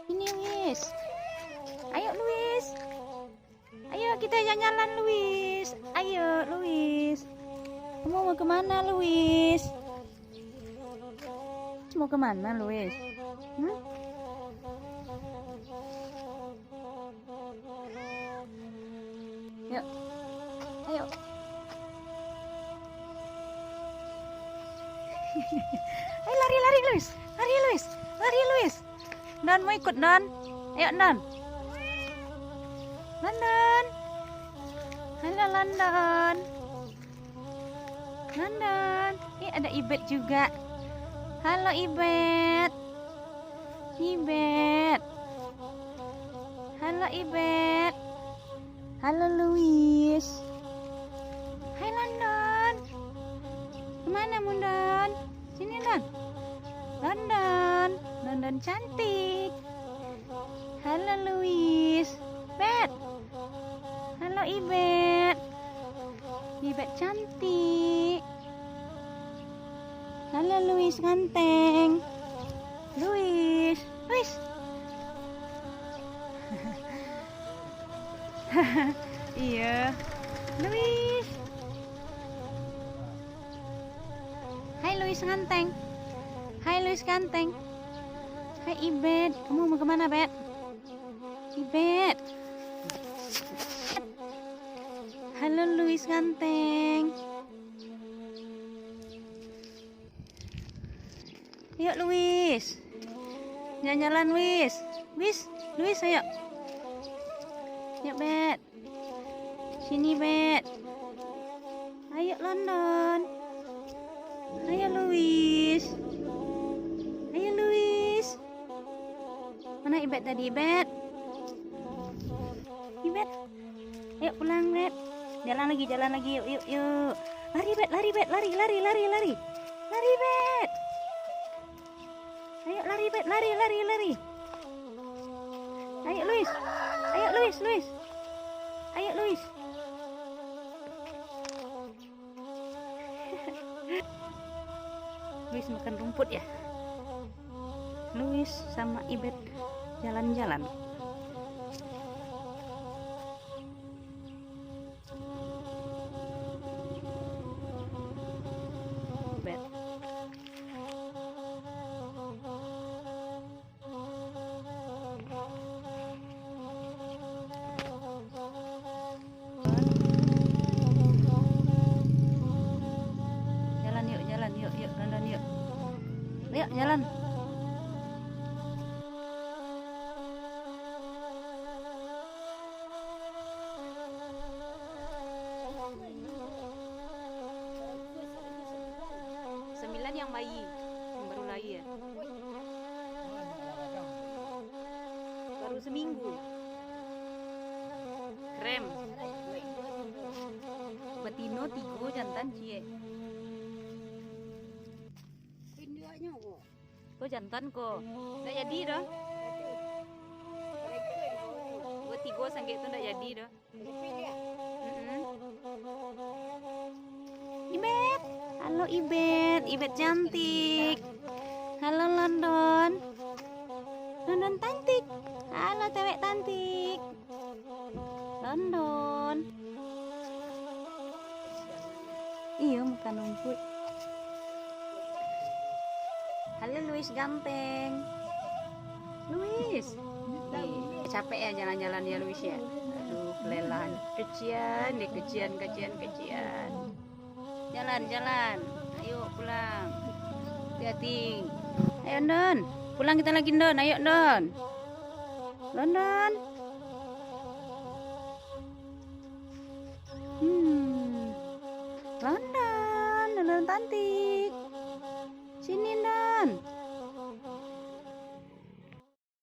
Ini Luis. Ayo Luis. Ayo kita jalan-jalan Luis. Ayo Luis. Kamu mau kemana Luis? Mau kemana Luis? Yuk. Ayo. Ayo lari Luis. Lari Luis. Don mau ikut Don. Ayo Don. London. Halo London. London. Ada Ibet juga. Halo Ibet. Halo Ibet. Halo Luis. Hai London. Kemana Mundon? Sini Don. London cantik. Halo Luis. Bet. Halo Ibet. Ibet cantik. Halo Luis ganteng. Luis. Iya. Luis. Hai Luis ganteng. Hai Ibet. Kamu mau kemana Bet? Ibet. Halo Luis ganteng. Yuk Luis. Jalan-jalan Luis. Luis ayo. Yuk Bet. Sini Bet. Ayo London. Ayo Luis. Mana Ibet tadi Ibet? Ayo pulang Bet. Jalan lagi yuk. Lari Bet. Lari Bet. Ayo lari Bet. Lari. Ayo Luis. Ayo Luis. Luis makan rumput ya. Luis sama Ibet jalan-jalan. Bet. Jalan yuk, London yuk. Yuk jalan. Sembilan yang bayi, yang baru lahir. Baru seminggu. Krem. Betina 3, jantan cie. Kok jantan kok. Nggak jadi dah. 3 sanggit itu nggak jadi dah. Ibet. Halo Ibet. Ibet cantik. Halo London. London cantik. Halo cewek cantik. London. Iya makan rumput. Halo Luis ganteng. Luis. Capek ya jalan-jalan ya Luis ya. Aduh kelelahan. Kecian. Jalan. Ayo pulang. Hati-hati. Ayo Don. Pulang kita lagi Don. Ayo Don. London. London cantik. Sini Don.